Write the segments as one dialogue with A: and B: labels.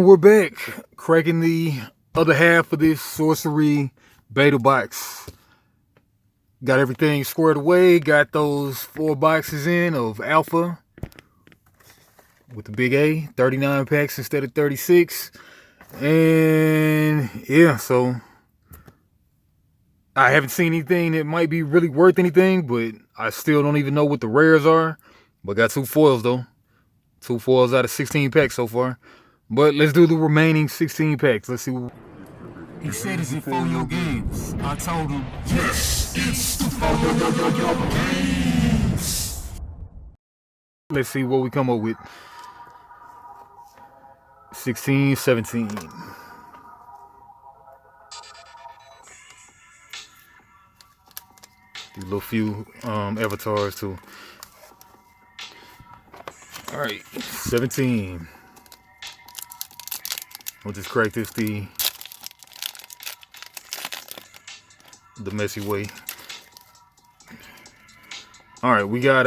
A: we're back, cracking the other half of this Sorcery beta box. Got everything squared away, got those 4 boxes in of Alpha with the big A, 39 packs instead of 36. And yeah, so I haven't seen anything that might be really worth anything, but I still don't even know what the rares are. But got 2 foils though. 2 foils out of 16 packs so far. But let's do the remaining 16 packs. Let's see what... He said, is it for your games? I told him, yes, it's the for your games. Let's see what we come up with. 16, 17. These little few avatars too. All right, 17. We'll just crack this the messy way. All right, we got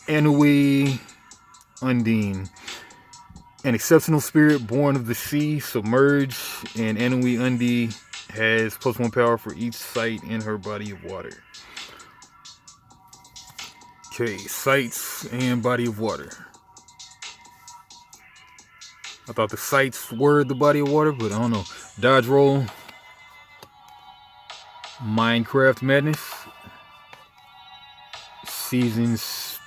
A: Anui Undine, an exceptional spirit born of the sea, submerge, and Anui Undine has +1 power for each site in her body of water. Okay, sites and body of water. I thought the sites were the body of water, but I don't know. Dodge roll. Minecraft Madness. Seasons.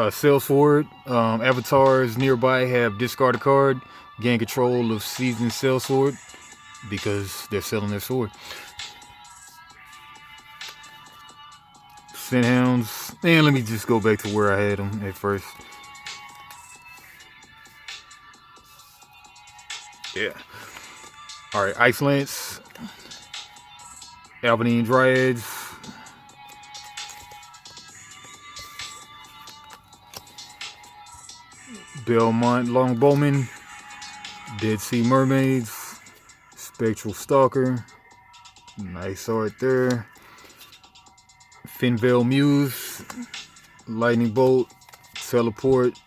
A: Sales forward. Avatars nearby have discard a card. Gain control of seasoned sales sword because they're selling their sword. Scent hounds. And let me just go back to where I had them at first. Yeah. All right, Ice Lance, Albanine Dryads, Belmont Longbowmen, Dead Sea Mermaids, Spectral Stalker, nice art there, Finvale Muse, Lightning Bolt, Teleport,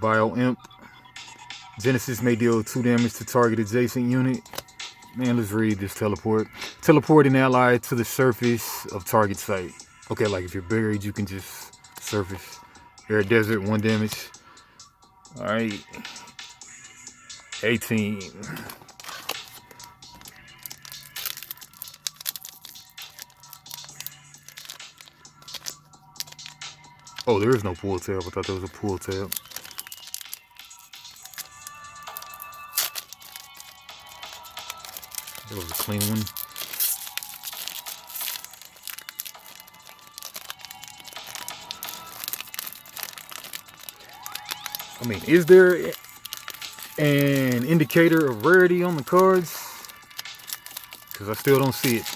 A: Bio Imp. Genesis may deal 2 damage to target adjacent unit. Man, let's read this teleport. Teleport an ally to the surface of target site. Okay, like if you're buried, you can just surface. Air Desert, 1 damage. Alright. 18. Oh, there is no pull tab. I thought there was a pull tab. That was a clean one. I mean, is there an indicator of rarity on the cards? Because I still don't see it.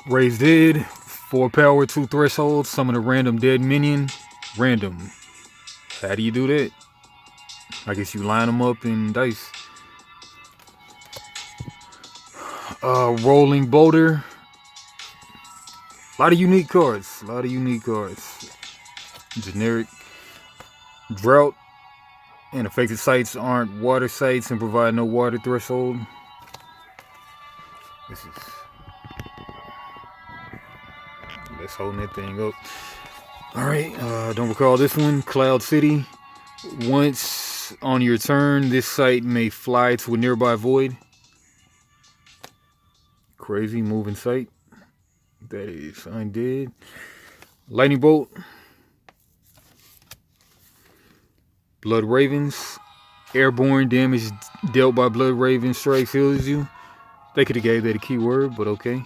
A: Raise Dead, 4 power, 2 thresholds, summon a random dead minion. Random. How do you do that? I guess you line them up in dice. Rolling Boulder. A lot of unique cards. Generic. Drought. And affected sites aren't water sites and provide no water threshold. Let's hold that thing up. Alright, don't recall this one. Cloud City. Once on your turn, this site may fly to a nearby void. Crazy moving sight. That is undead. Lightning Bolt. Blood Ravens. Airborne damage dealt by Blood Raven strikes heals you. They could have gave that a keyword, but okay.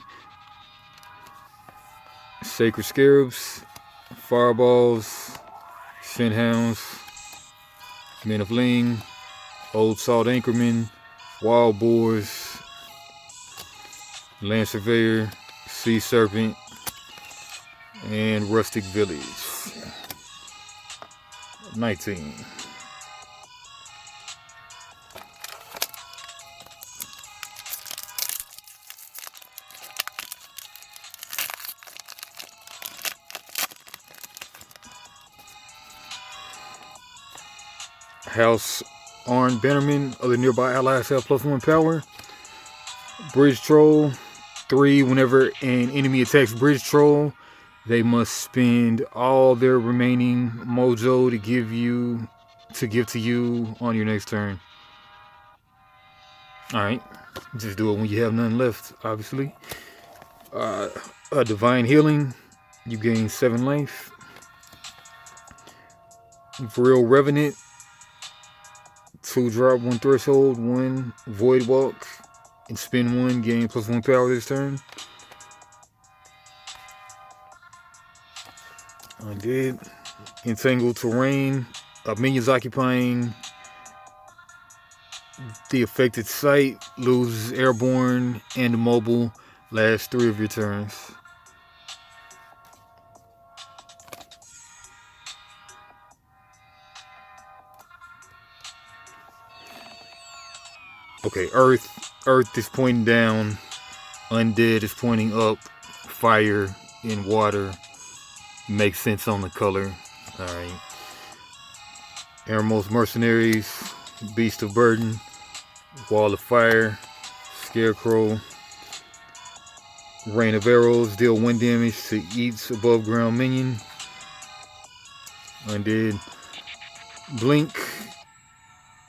A: Sacred Scarabs. Fireballs. Scent Hounds. Men of Ling. Old Salt Anchorman. Wild Boars. Land Surveyor, Sea Serpent, and Rustic Village. 19. House Arn Bannerman. Other nearby allies have +1 power. Bridge Troll. 3. Whenever an enemy attacks Bridge Troll, they must spend all their remaining mojo to give to you on your next turn. Alright. Just do it when you have none left, obviously. A Divine Healing. You gain 7 life. Real Revenant. 2 drop, 1 threshold, 1 Void Walk. And spend 1, gain +1 power this turn. Undead. Entangled Terrain. Minions occupying the affected site loses airborne and mobile last 3 of your turns. Okay, Earth is pointing down. Undead is pointing up. Fire and water makes sense on the color. Alright. Airmost Mercenaries. Beast of Burden. Wall of Fire. Scarecrow. Rain of Arrows. Deal 1 damage to each above ground minion. Undead. Blink.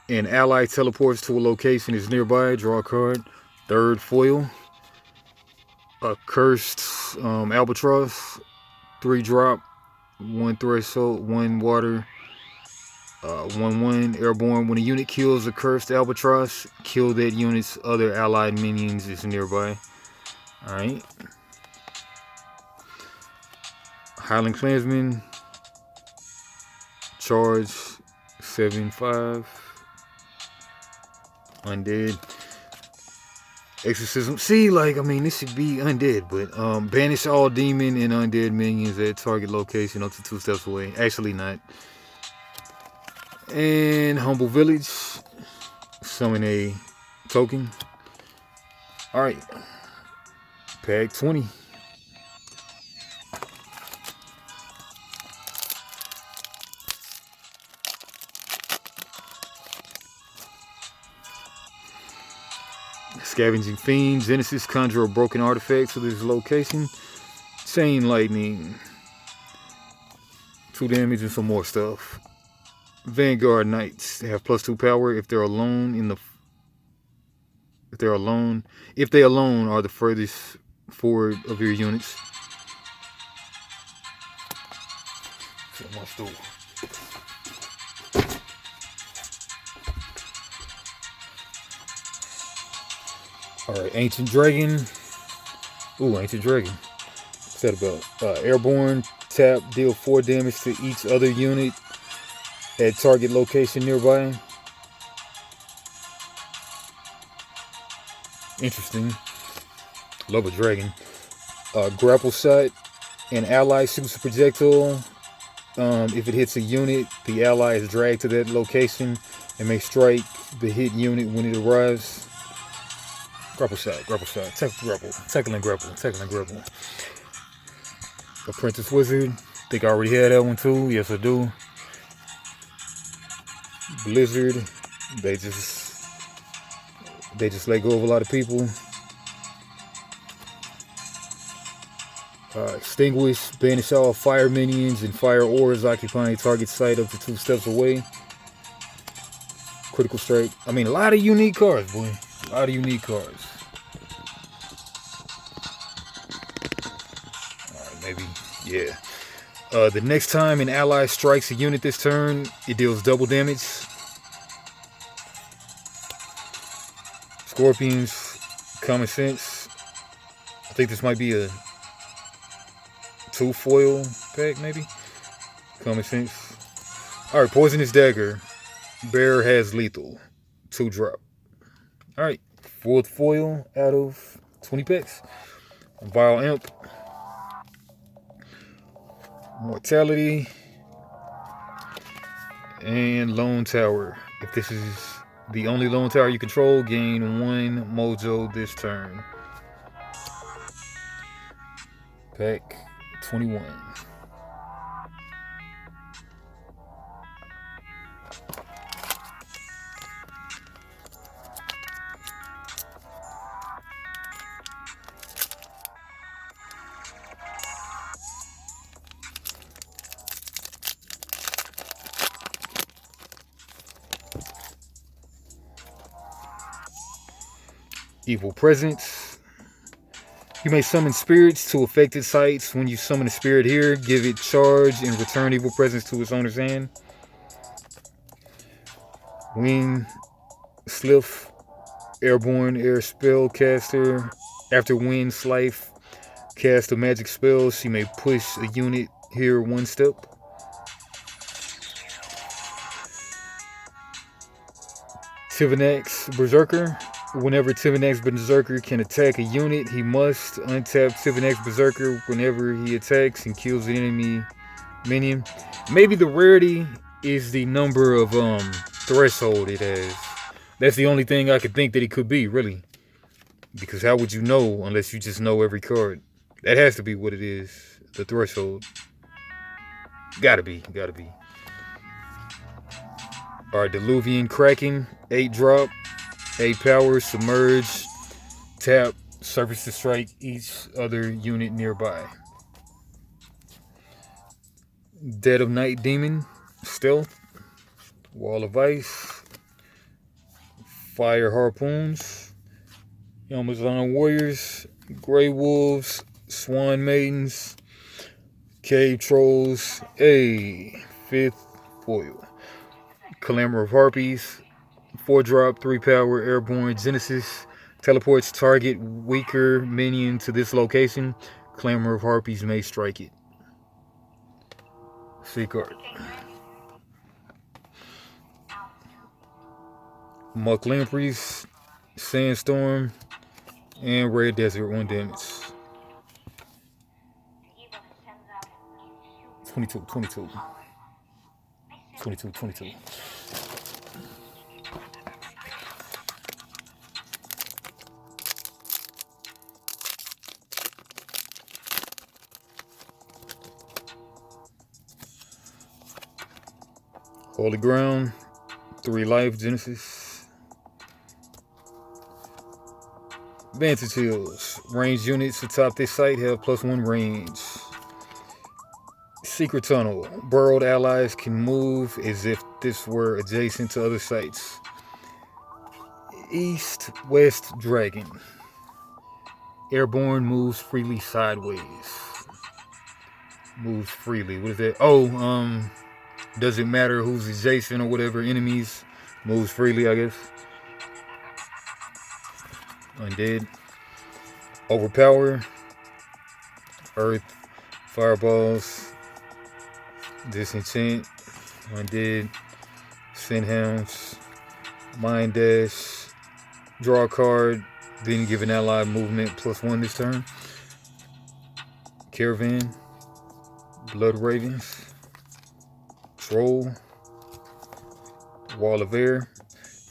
A: An ally teleports to a location is nearby. Draw a card. 3rd foil. A Cursed Albatross. 3 drop. 1 threshold. 1 water. 1/1 airborne. When a unit kills a Cursed Albatross, kill that unit's other allied minions is nearby. Alright. Highland Clansman. Charge 7/5. Undead. Exorcism. See, like, I mean, this should be undead, but banish all demon and undead minions at target location up to 2 steps away. Actually, not. And Humble Village. Summon a token. Alright. Pack 20. Scavenging Fiend. Genesis. Conjure a broken artifact to this location. Chain Lightning. 2 damage and some more stuff. Vanguard Knights. They have +2 power if they're alone if they alone are the furthest forward of your units. Alright, Ancient Dragon. Ooh, Ancient Dragon. What's that about? Airborne. Tap. Deal 4 damage to each other unit at target location nearby. Interesting. Love a dragon. Grapple Shot. An ally shoots a projectile. If it hits a unit, the ally is dragged to that location and may strike the hit unit when it arrives. Grapple Shot. Tackling grapple. Apprentice Wizard. Think I already had that one too. Yes, I do. Blizzard. They just let go of a lot of people. Extinguish. Banish all fire minions and fire ores occupying target site up to 2 steps away. Critical Strike. I mean, a lot of unique cards, boy. A lot of unique cards. Alright, maybe. Yeah. The next time an ally strikes a unit this turn, it deals double damage. Scorpions. Common Sense. I think this might be a 2 foil pack, maybe. Common Sense. Alright, Poisonous Dagger. Bear has lethal. 2 drop. Alright, 4th foil out of 20 packs. Vile Imp. Mortality. And Lone Tower. If this is the only Lone Tower you control, gain 1 mojo this turn. Pack 21. Evil presence. You may summon spirits to affected sites. When you summon a spirit here, give it charge and return evil presence to its owner's hand. Wind Sliff. Airborne air spellcaster. After Wind Slife cast a magic spell, she may push a unit here one step. Tivanax Berserker. Whenever Tivanax Berserker can attack a unit, he must untap Tivanax Berserker whenever he attacks and kills an enemy minion. Maybe the rarity is the number of threshold it has. That's the only thing I could think that it could be, really. Because how would you know unless you just know every card? That has to be what it is. The threshold. Gotta be. Alright, Diluvian Kraken. 8 drop. 8 power. Submerge. Tap. Surface to strike each other unit nearby. Dead of Night Demon. Stealth. Wall of Ice. Fire Harpoons. Amazon Warriors. Grey Wolves. Swan Maidens. Cave Trolls. A 5th foil. Clamor of Harpies. 4 drop, 3 power, airborne Genesis. Teleports target weaker minion to this location. Clamor of Harpies may strike it. C card. Muck Lampreys. Sandstorm. And Red Desert, 1 damage. 22. Holy Ground, 3 life, Genesis. Vantage Hills. Ranged units atop this site have +1 range. Secret Tunnel. Burrowed allies can move as if this were adjacent to other sites. East-West Dragon. Airborne moves freely sideways. Moves freely. What is that? Oh, doesn't matter who's adjacent or whatever. Enemies moves freely, I guess. Undead. Overpower. Earth. Fireballs. Disenchant. Undead. Send Hounds. Mind Dash. Draw a card. Then give an ally movement +1 this turn. Caravan. Blood Ravens. Troll. Wall of Air.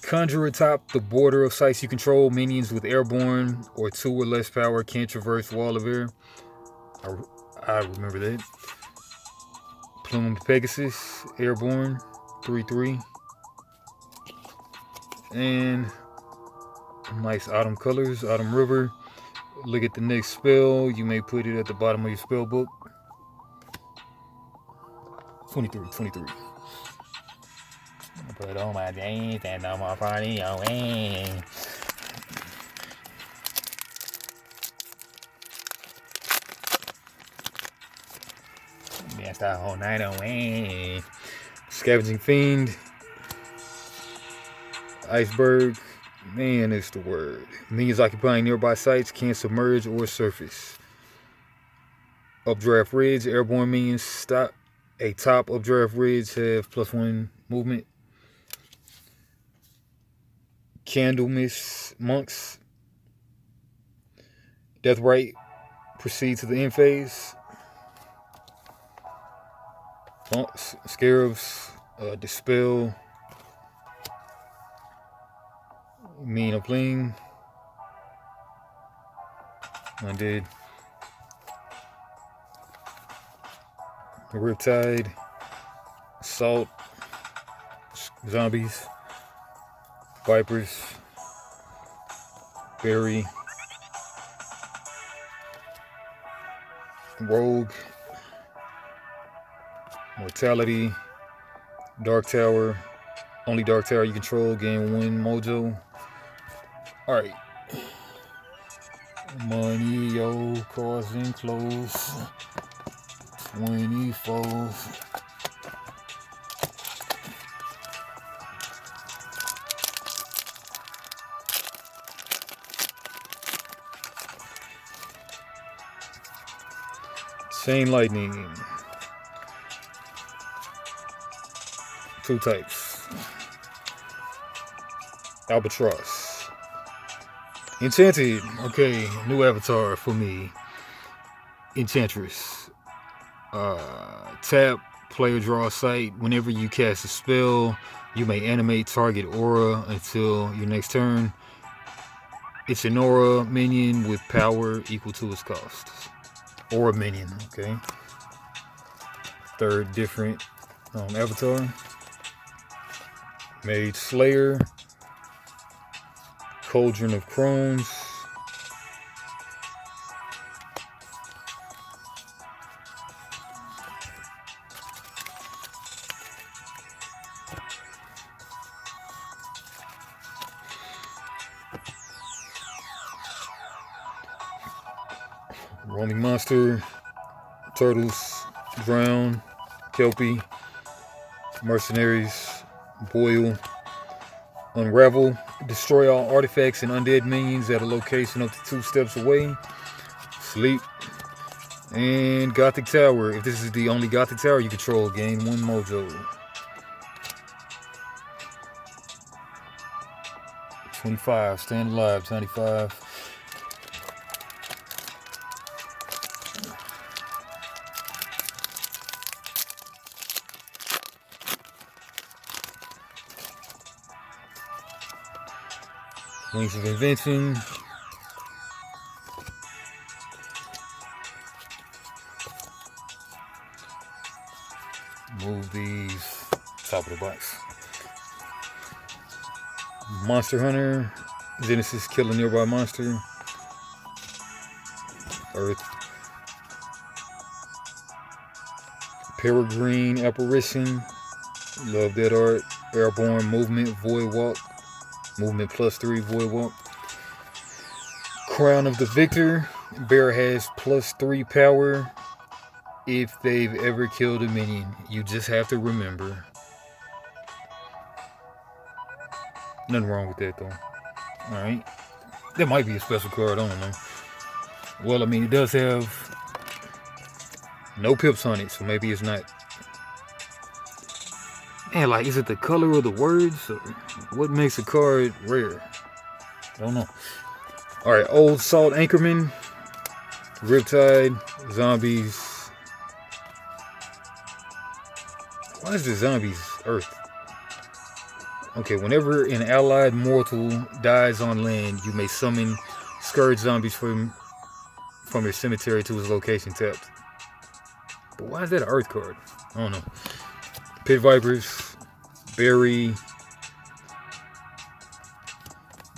A: Conjure atop the border of sites you control. Minions with airborne or 2 or less power can't traverse Wall of Air. I remember that. Plumed Pegasus. Airborne. 3/3. And nice autumn colors. Autumn River. Look at the next spell. You may put it at the bottom of your spell book. 23. Put on my jeans and on my party away. That's the whole night away. Scavenging Fiend. Iceberg. Man, it's the word. Minions occupying nearby sites can't submerge or surface. Updraft Ridge. Airborne minions stop. A top Updraft Ridge have +1 movement. Candlemas Monks. Deathrite. Proceed to the end phase. Scarabs. Dispel. Mean of Bling. Undead. Riptide. Salt. Zombies. Vipers. Berry. Rogue. Mortality. Dark Tower. Only Dark Tower you control gain 1 mojo. Alright. Money, yo, cars and clothes. 24. Chain lightning. 2 types. Albatross. Enchanted. Okay, new avatar for me. Enchantress. Tap, player draw sight. Whenever you cast a spell, you may animate target aura until your next turn. It's an aura minion with power equal to its cost. Aura minion, okay. Third different avatar. Mage Slayer. Cauldron of Crones. Roaming Monster. Turtles. Drown. Kelpie. Mercenaries. Boil. Unravel. Destroy all artifacts and undead minions at a location up to 2 steps away. Sleep. And Gothic Tower. If this is the only Gothic Tower you control, gain 1 mojo. 25. Stand alive. 95. Wings of Invention. Move these top of the box. Monster Hunter. Genesis, kill a nearby monster. Earth. Peregrine Apparition. Love that art. Airborne Movement, Void Walk. Movement +3, Void Walk. Crown of the Victor. Bear has +3 power if they've ever killed a minion. You just have to remember. Nothing wrong with that though. Alright. That might be a special card, I don't know. Well, I mean, it does have no pips on it, so maybe it's not. Man, like, is it the color of the words? Or what makes a card rare? I don't know. Alright, Old Salt Anchorman. Riptide. Zombies. Why is the zombies Earth? Okay, whenever an allied mortal dies on land, you may summon Scourge Zombies from your cemetery to his location tapped. But why is that an Earth card? I don't know. Pit Vipers, Berry,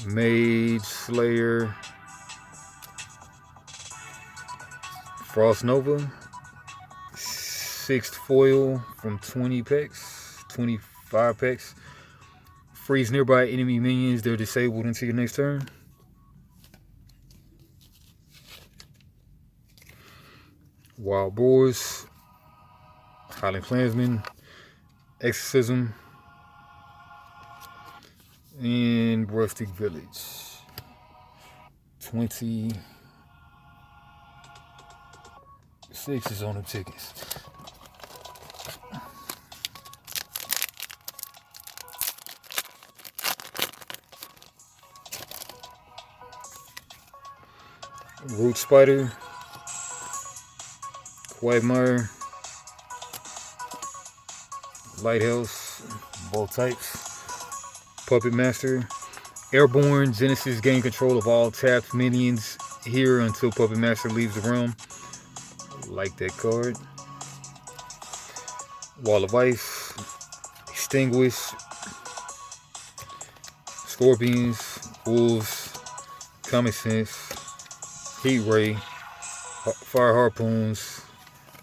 A: Mage Slayer, Frost Nova, 6th foil from 20 packs, 25 packs. Freeze nearby enemy minions, they're disabled until your next turn. Wild Boars, Highland Clansmen, Exorcism, and Rustic Village. 26 is on the tickets. Root Spider, Quagmire, Lighthouse, both types. Puppet Master, Airborne. Genesis, gain control of all tapped minions here until Puppet Master leaves the realm. Like that card. Wall of Ice, Extinguish, Scorpions, Wolves, Common Sense, Heat Ray, Fire Harpoons,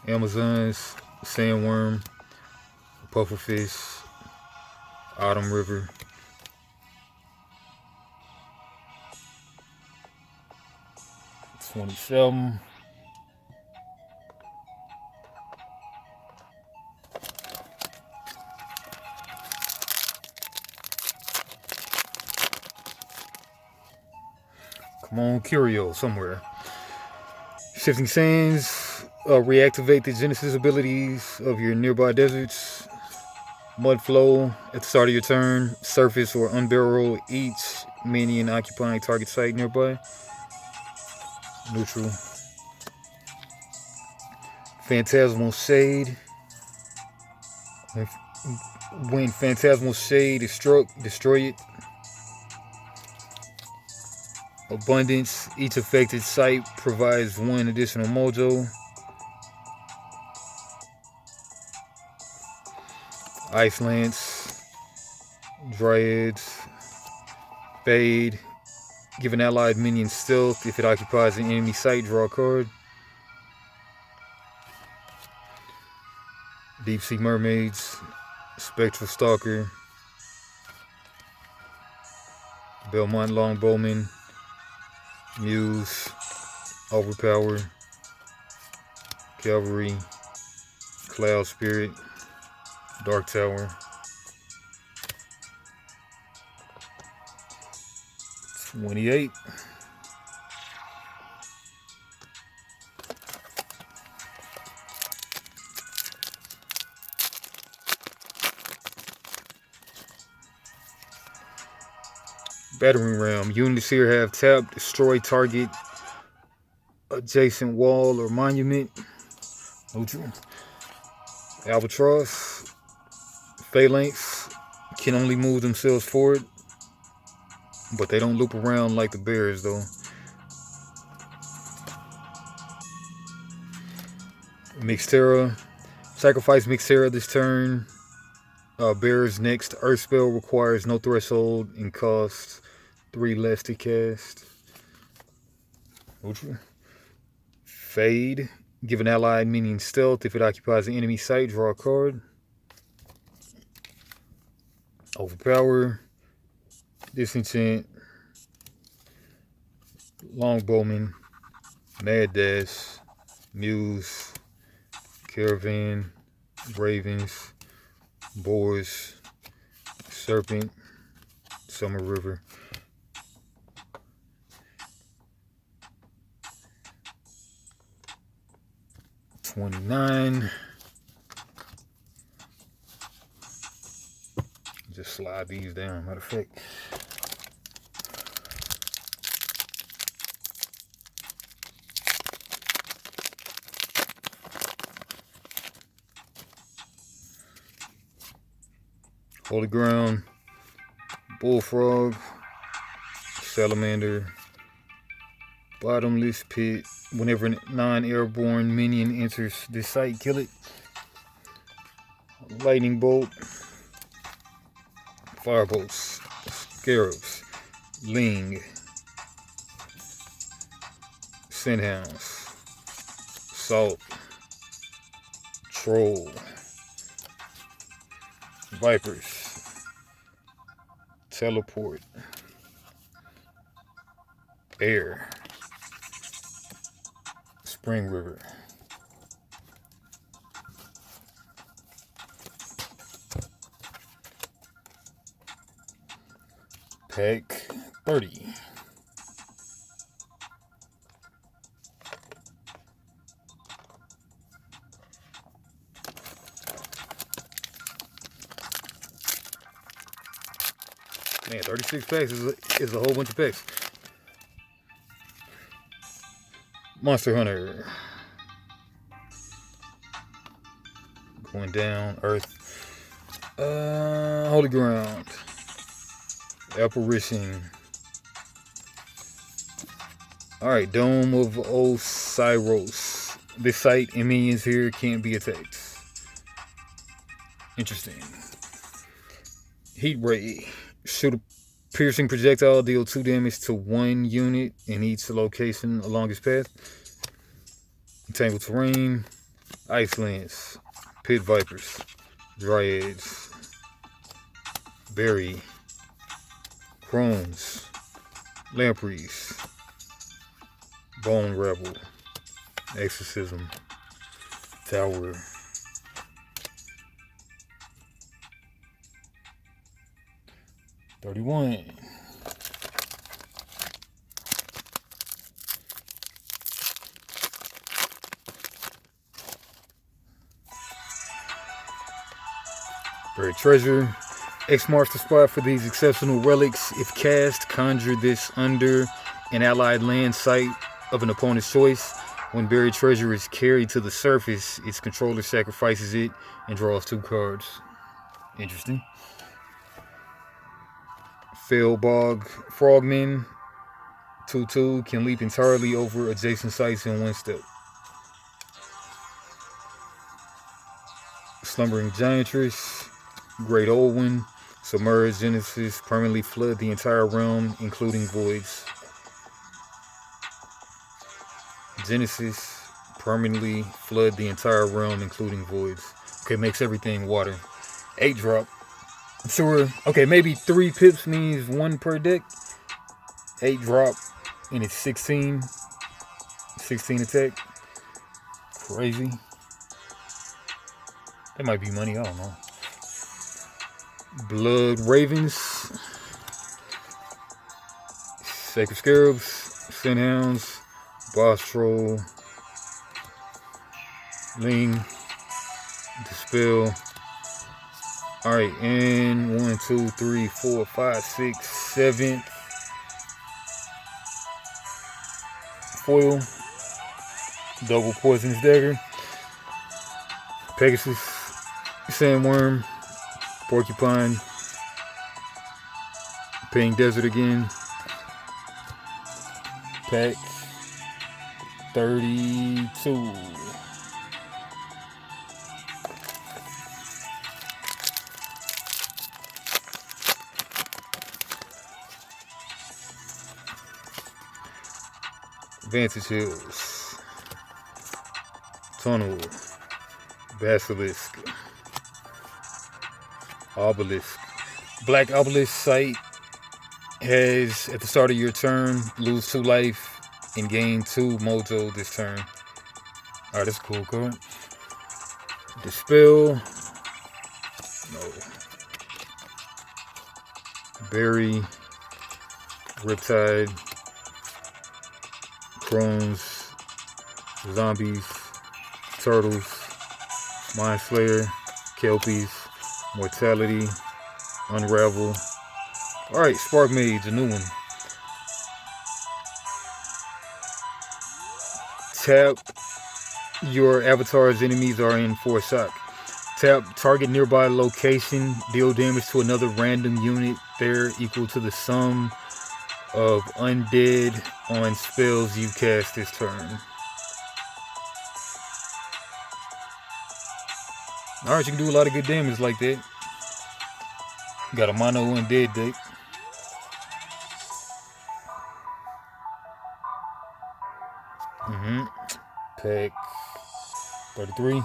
A: Amazons, Sandworm, Pufferfish, Autumn River. 27. Come on, Curio somewhere. Shifting Sands. Reactivate the Genesis abilities of your nearby deserts. Mud Flow at the start of your turn. Surface or unbarrel each minion occupying target site nearby. Neutral. Phantasmal Shade. When Phantasmal Shade is struck, destroy it. Abundance. Each affected site provides 1 additional mojo. Ice Lance. Dryads. Fade. Give an allied minion stealth. If it occupies an enemy site, draw a card. Deep Sea Mermaids. Spectral Stalker. Belmont Longbowman. Muse. Overpower. Cavalry. Cloud Spirit. Dark Tower. 28. Battering Ram. Units here have tapped, destroy target adjacent wall or monument. Neutral. Albatross. Phalanx can only move themselves forward, but they don't loop around like the bears though. Mixterra. Sacrifice Mixterra this turn. Bear's next Earth spell requires no threshold and costs 3 less to cast. Neutral. Fade. Give an allied minion stealth. If it occupies an enemy site, draw a card. Overpower. Disenchant. Longbowman. Mad Dash. Muse. Caravan. Ravens. Boars. Serpent. Summer River. $29. Just slide these down, matter of fact. Holy Ground, Bullfrog, Salamander, Bottomless Pit. Whenever non-airborne minion enters this site, kill it. Lightning Bolt, Firebolts, Scarabs, Ling, Scenthounds, Salt, Troll, Vipers, Teleport, Air, Spring River. Pack 30. Man, 36 packs is a whole bunch of packs. Monster Hunter. Going down. Earth. Holy Ground. Apparition. Alright, Dome of Osiris. This site and minions here can't be attacked. Interesting. Heat Ray. Shoot a piercing projectile, deal 2 damage to 1 unit in each location along its path. Entangled Terrain. Ice Lance. Pit Vipers. Dryads. Berry. Crones. Lampreys. Bone Rebel. Exorcism. Tower. $31. Buried treasure. X marks the spot for these exceptional relics. If cast, conjure this under an allied land site of an opponent's choice. When buried treasure is carried to the surface, its controller sacrifices it and draws 2 cards. Interesting. Fellbog Frogman. 2/2 can leap entirely over adjacent sites in 1 step. Slumbering Giantress. Great Old One. Submerged Genesis. Permanently flood the entire realm, including voids. Genesis. Permanently flood the entire realm, including voids. Okay, makes everything water. 8 drop. Sure. Okay, maybe 3 pips means 1 per deck. 8 drop. And it's 16. 16 attack. Crazy. That might be money, I don't know. Blood Ravens. Sacred Scarabs. Sin Hounds. Boss Troll. Ling. Dispel. Alright, and 1, 2, 3, 4, 5, 6, 7. Foil. Double Poisonous Dagger. Pegasus. Sandworm. Porcupine. Pink Desert again. Pack 32. Vantage Hills. Tunnel. Basilisk. Obelisk. Black Obelisk site has, at the start of your turn, lose 2 life and gain 2 mojo this turn. Alright, that's a cool card. Dispel. No. Berry. Riptide. Crones. Zombies. Turtles. Mind Slayer. Kelpies. Mortality. Unravel. Alright, Spark Mage, a new one. Tap. Your avatar's enemies are in 4 shock. Tap target nearby location. Deal damage to another random unit there equal to the sum of undead on spells you cast this turn. Alright, you can do a lot of good damage like that. Got a mono undead deck. Pack 33.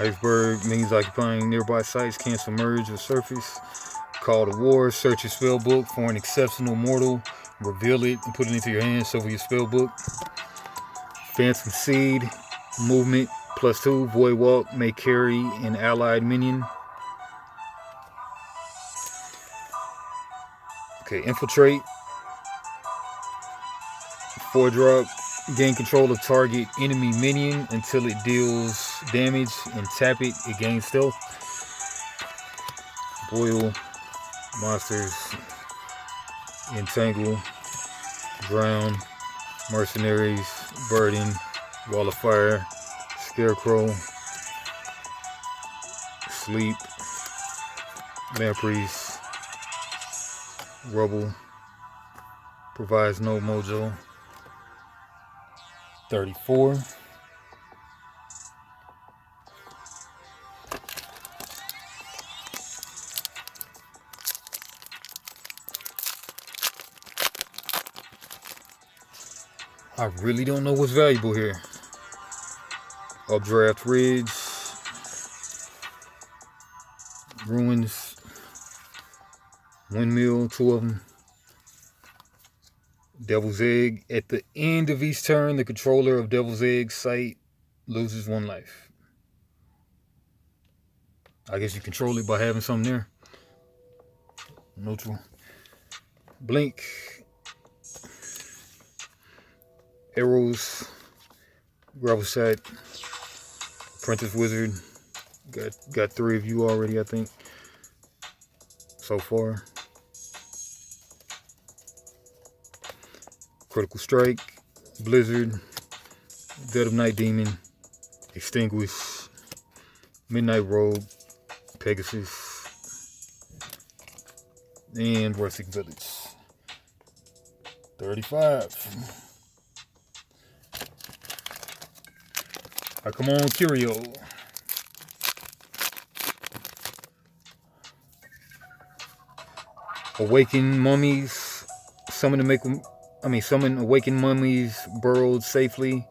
A: Iceberg means occupying nearby sites can't submerge or surface. Call to War. Search your spell book for an exceptional mortal. Reveal it and put it into your hand. Shuffle your spell book. Phantom Seed. Movement +2. Void Walk may carry an allied minion. Okay, Infiltrate. 4 drop. Gain control of target enemy minion until it deals damage and tap it. It gains stealth. Boil. Monsters. Entangle. Drown. Mercenaries. Burden. Wall of Fire. Scarecrow. Sleep. Lampreys. Rubble. Provides no mojo. 34. really don't know what's valuable here. Updraft Ridge, Ruins, Windmill, 2 of them. Devil's Egg. At the end of each turn, the controller of Devil's Egg site loses 1 life. I guess you control it by having something there. Neutral. Blink. Arrows. Gravel Shot. Apprentice Wizard. Got 3 of you already, I think, so far. Critical Strike. Blizzard. Dead of Night Demon. Extinguish. Midnight Rogue. Pegasus. And Rustic Village. 35. Come on, Curio. Awaken mummies. Summon awaken mummies burrowed safely.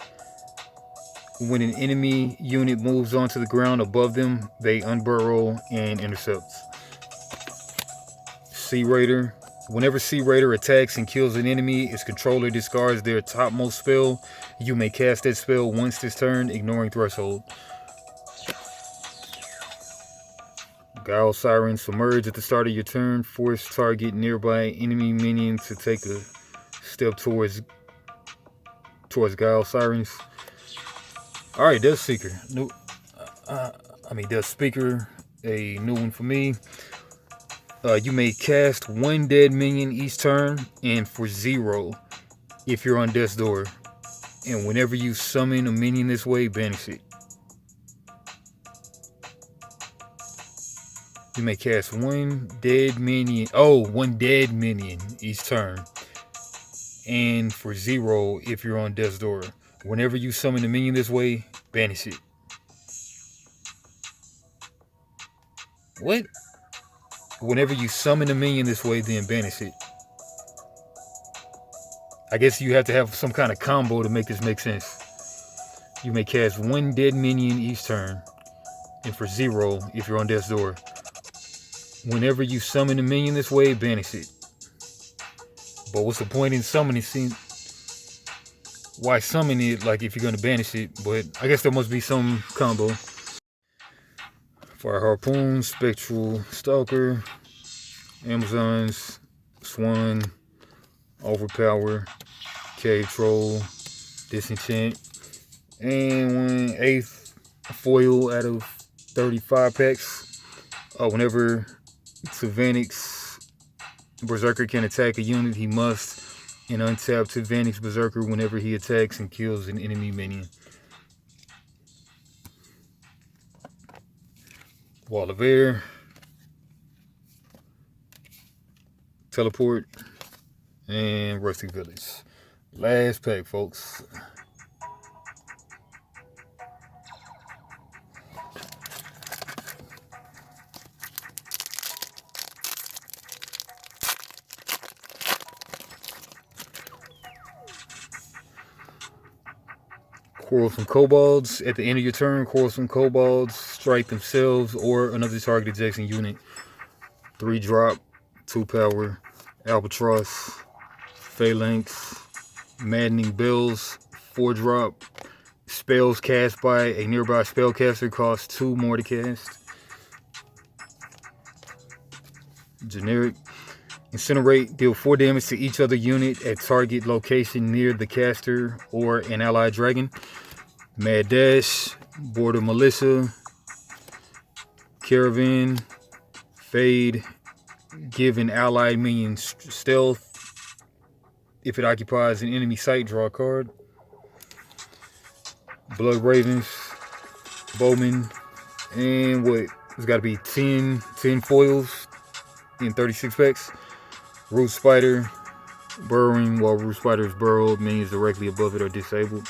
A: When an enemy unit moves onto the ground above them, they unburrow and intercept. Sea Raider. Whenever Sea Raider attacks and kills an enemy, its controller discards their topmost spell. You may cast that spell once this turn, ignoring threshold. Guile Siren. Submerge at the start of your turn. Force target nearby enemy minion to take a step towards Guile Sirens. Alright, Death Seeker. Death Speaker. A new one for me. You may cast 1 dead minion each turn, and for 0 if you're on death's door. And whenever you summon a minion this way, banish it. You may cast 1 dead minion. 1 dead minion each turn. And for 0 if you're on death's door. Whenever you summon a minion this way, banish it. What? Whenever you summon a minion this way, then banish it. I guess you have to have some kind of combo to make this make sense. You may cast 1 dead minion each turn. And for 0 if you're on death's door. Whenever you summon a minion this way, banish it. But what's the point in summoning? Why summon it like if you're going to banish it? But I guess there must be some combo. Fire Harpoon, Spectral Stalker, Amazons, Swan, Overpower, Cave Troll, Disenchant, and 1/8 foil out of 35 packs. Whenever Tyrannix Berserker can attack a unit, he must untap Tyrannix Berserker whenever he attacks and kills an enemy minion. Wall of Air, Teleport, and Rustic Village. Last pack, folks. Quarrelsome Kobolds. At the end of your turn, Quarrelsome Kobolds strike themselves or another target adjacent unit. 3 drop, 2 power, Albatross, Phalanx, Maddening Bells, 4 drop. Spells cast by a nearby spellcaster cost 2 more to cast. Generic. Incinerate. Deal 4 damage to each other unit at target location near the caster or an allied dragon. Mad Dash. Border Militia. Caravan. Fade. Give an allied minion stealth. If it occupies an enemy site, draw a card. Blood Ravens. Bowman. And what? There's got to be 10 foils in 36 packs. Root Spider. Burrowing. While Root Spider is burrowed, minions directly above it are disabled.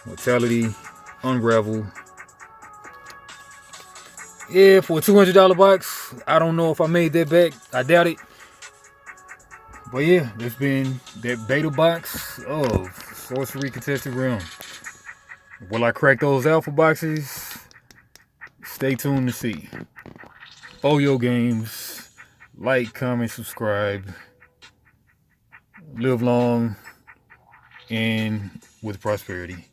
A: Mortality. Unravel. Yeah, for a $200 box. I don't know if I made that back. I doubt it. But yeah, that's been that beta box of Sorcery Contested Realm. Will I crack those alpha boxes? Stay tuned to see. Oyo Games. Like, comment, subscribe. Live long and with prosperity.